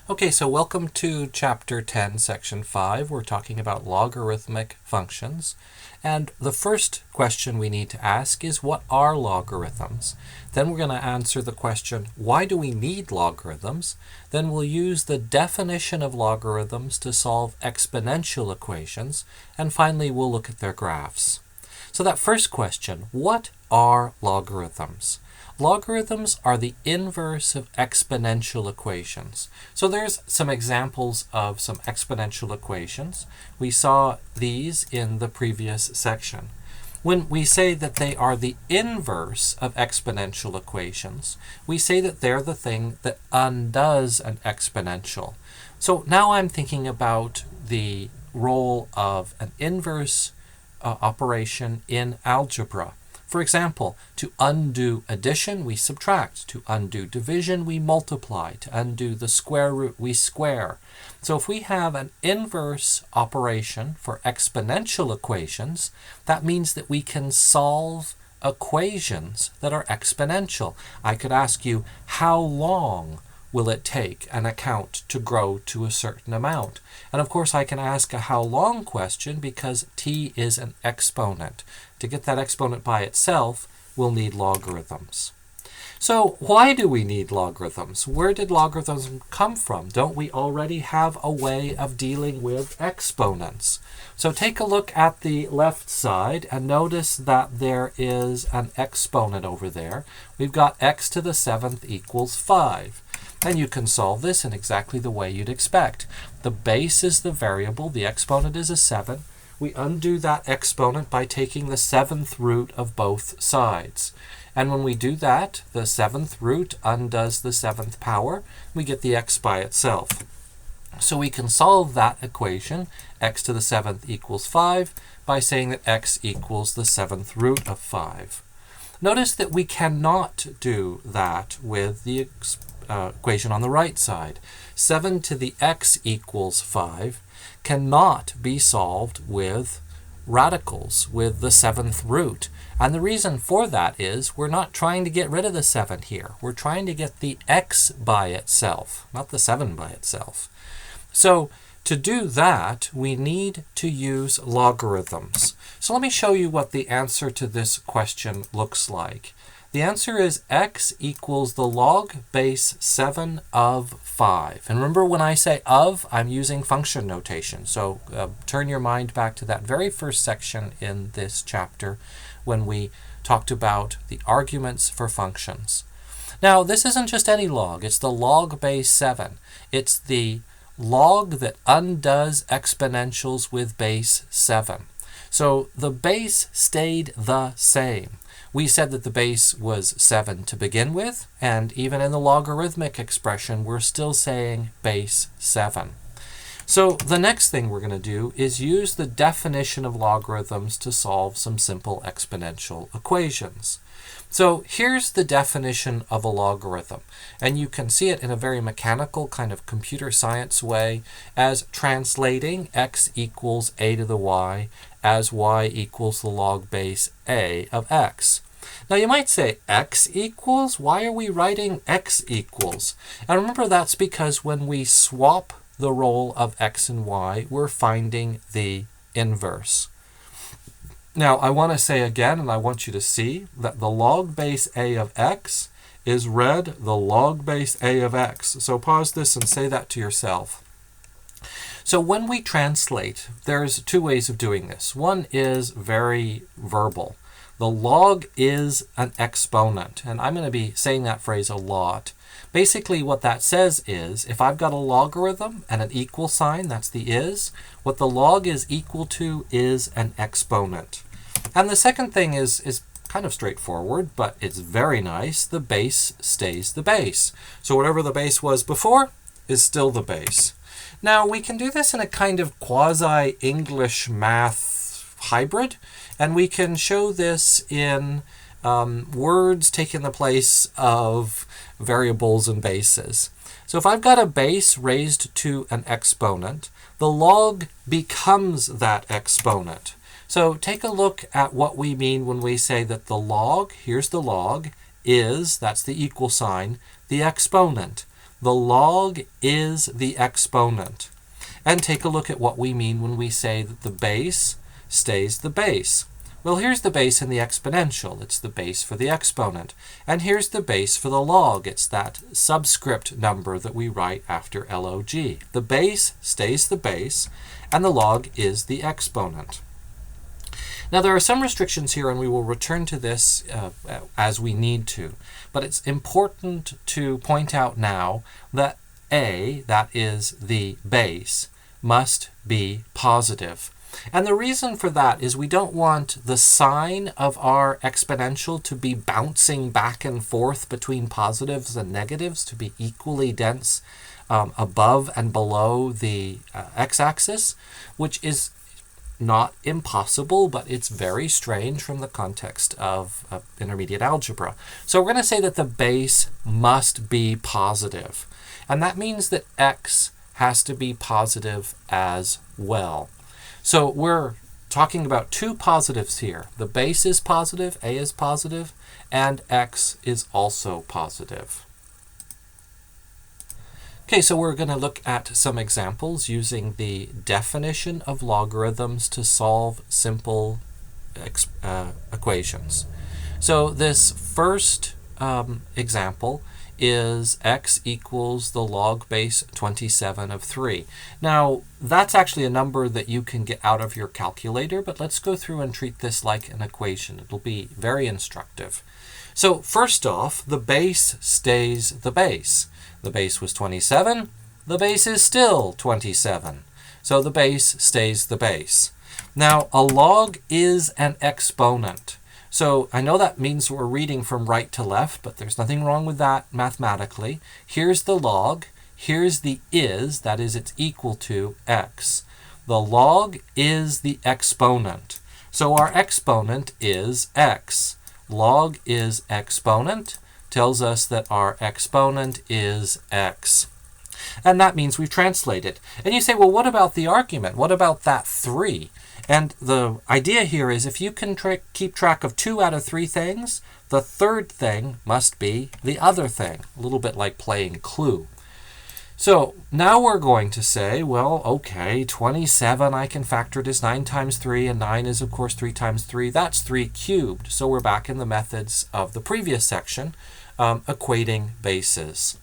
Okay, so welcome to Chapter 10, Section 5. We're talking about logarithmic functions. And the first question we need to ask is, what are logarithms? Then we're going to answer the question, why do we need logarithms? Then we'll use the definition of logarithms to solve exponential equations. And finally, we'll look at their graphs. So that first question, what are logarithms? Logarithms are the inverse of exponential equations. So there's some examples of some exponential equations. We saw these in the previous section. When we say that they are the inverse of exponential equations, we say that they're the thing that undoes an exponential. So now I'm thinking about the role of an inverse operation in algebra. For example, to undo addition, we subtract. To undo division, we multiply. To undo the square root, we square. So if we have an inverse operation for exponential equations, that means that we can solve equations that are exponential. I could ask you, how long will it take an account to grow to a certain amount? And of course I can ask a how long question because t is an exponent. To get that exponent by itself, we'll need logarithms. So why do we need logarithms? Where did logarithms come from? Don't we already have a way of dealing with exponents? So take a look at the left side and notice that there is an exponent over there. We've got x to the 7th equals 5. And you can solve this in exactly the way you'd expect. The base is the variable, the exponent is a 7. We undo that exponent by taking the 7th root of both sides. And when we do that, the 7th root undoes the 7th power. We get the x by itself. So we can solve that equation, x to the 7th equals 5, by saying that x equals the 7th root of 5. Notice that we cannot do that with the equation on the right side. 7 to the x equals 5 cannot be solved with radicals, with the 7th root. And the reason for that is we're not trying to get rid of the 7 here. We're trying to get the x by itself, not the 7 by itself. So to do that, we need to use logarithms. So let me show you what the answer to this question looks like. The answer is x equals the log base 7 of 5. And remember, when I say of, I'm using function notation. So turn your mind back to that very first section in this chapter when we talked about the arguments for functions. Now, this isn't just any log. It's the log base 7. It's the log that undoes exponentials with base 7. So the base stayed the same. We said that the base was 7 to begin with, and even in the logarithmic expression, we're still saying base 7. So the next thing we're going to do is use the definition of logarithms to solve some simple exponential equations. So here's the definition of a logarithm, and you can see it in a very mechanical kind of computer science way as translating x equals a to the y as y equals the log base a of x. Now you might say x equals? Why are we writing x equals? And remember, that's because when we swap the role of x and y, we're finding the inverse. Now I want to say again, and I want you to see, that the log base a of x is read the log base a of x. So pause this and say that to yourself. So when we translate, there's two ways of doing this. One is very verbal. The log is an exponent, and I'm going to be saying that phrase a lot. Basically what that says is, if I've got a logarithm and an equal sign, that's the is, what the log is equal to is an exponent. And the second thing is kind of straightforward, but it's very nice. The base stays the base. So whatever the base was before is still the base. Now we can do this in a kind of quasi-English math hybrid, and we can show this in words taking the place of variables and bases. So if I've got a base raised to an exponent, the log becomes that exponent. So take a look at what we mean when we say that the log, here's the log, is, that's the equal sign, the exponent. The log is the exponent. And take a look at what we mean when we say that the base stays the base. Well, here's the base in the exponential. It's the base for the exponent. And here's the base for the log. It's that subscript number that we write after log. The base stays the base, and the log is the exponent. Now, there are some restrictions here, and we will return to this as we need to. But it's important to point out now that a, that is the base, must be positive. And the reason for that is we don't want the sign of our exponential to be bouncing back and forth between positives and negatives, to be equally dense above and below the x-axis, which is not impossible, but it's very strange from the context of intermediate algebra. So we're going to say that the base must be positive. And that means that x has to be positive as well. So we're talking about two positives here. The base is positive, a is positive, and x is also positive. Okay, so we're going to look at some examples using the definition of logarithms to solve simple equations. So this first example is x equals the log base 27 of 3. Now, that's actually a number that you can get out of your calculator, but let's go through and treat this like an equation. It'll be very instructive. So first off, the base stays the base. The base was 27. The base is still 27. So the base stays the base. Now, a log is an exponent. So I know that means we're reading from right to left, but there's nothing wrong with that mathematically. Here's the log. Here's the is, that is, it's equal to x. The log is the exponent. So our exponent is x. Log is exponent, tells us that our exponent is x. And that means we've translated. And you say, well, what about the argument? What about that 3? And the idea here is if you can keep track of 2 out of 3 things, the third thing must be the other thing, a little bit like playing Clue. So now we're going to say, well, okay, 27 I can factor it as 9 times 3, and 9 is, of course, 3 times 3. That's 3 cubed. So we're back in the methods of the previous section, equating bases.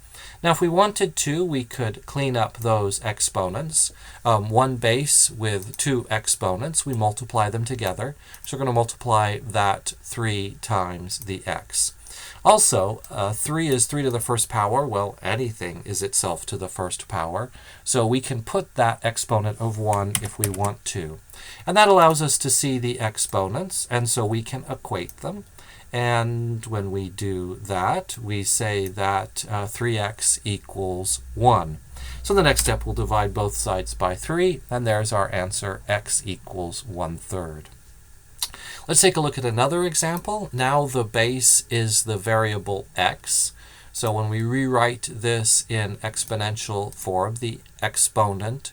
Now, if we wanted to, we could clean up those exponents. One base with 2 exponents, we multiply them together. So we're going to multiply that 3 times the x. Also, 3 is 3 to the first power. Well, anything is itself to the first power. So we can put that exponent of 1 if we want to. And that allows us to see the exponents, and so we can equate them. And when we do that, we say that 3x equals 1. So the next step, we'll divide both sides by 3, and there's our answer, x equals 1/3. Let's take a look at another example. Now the base is the variable x. So when we rewrite this in exponential form, the exponent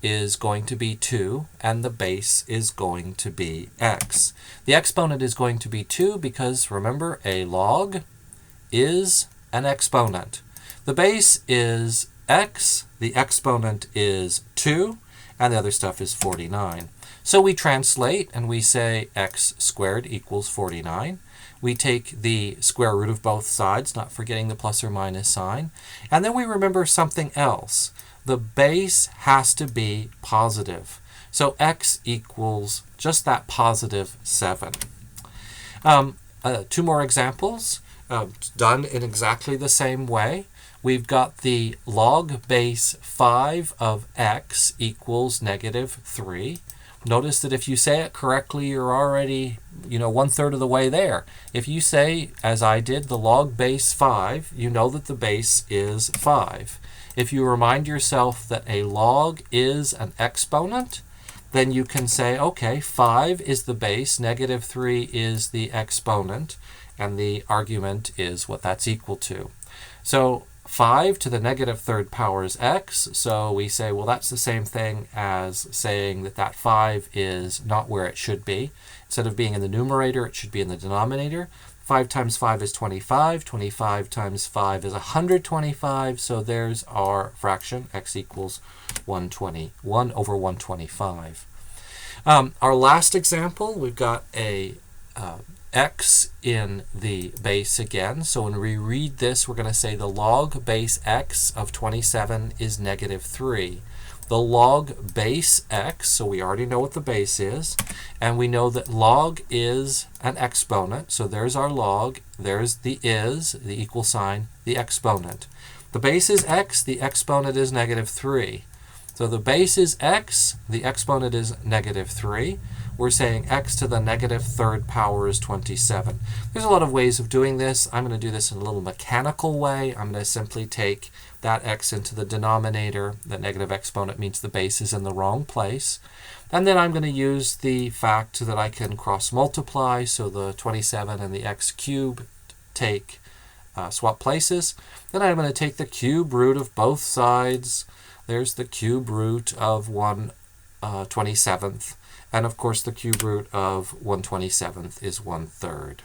is going to be 2, and the base is going to be x. The exponent is going to be 2 because, remember, a log is an exponent. The base is x, the exponent is 2, and the other stuff is 49. So we translate and we say x squared equals 49. We take the square root of both sides, not forgetting the plus or minus sign, and then we remember something else. The base has to be positive. So x equals just that positive 7. 2 more examples done in exactly the same way. We've got the log base 5 of x equals -3. Notice that if you say it correctly, you're already, 1/3 of the way there. If you say, as I did, the log base 5, you know that the base is 5. If you remind yourself that a log is an exponent, then you can say, okay, 5 is the base, -3 is the exponent, and the argument is what that's equal to. So 5 to the -3rd power is x, so we say, well, that's the same thing as saying that that 5 is not where it should be. Instead of being in the numerator, it should be in the denominator. 5 times 5 is 25. 25 times 5 is 125. So there's our fraction, x equals 1 over 125. Our last example, we've got a x in the base again. So when we read this, we're going to say the log base x of 27 is negative 3. The log base x, so we already know what the base is, and we know that log is an exponent. So there's our log, there's the is, the equal sign, the exponent. The base is x, the exponent is negative 3. So the base is x, the exponent is negative 3. We're saying x to the negative third power is 27. There's a lot of ways of doing this. I'm going to do this in a little mechanical way. I'm going to simply take that x into the denominator. The negative exponent means the base is in the wrong place. And then I'm going to use the fact that I can cross multiply. So the 27 and the x cubed take swap places. Then I'm going to take the cube root of both sides. There's the cube root of 1/27th. And of course, the cube root of 1/27th is 1/3.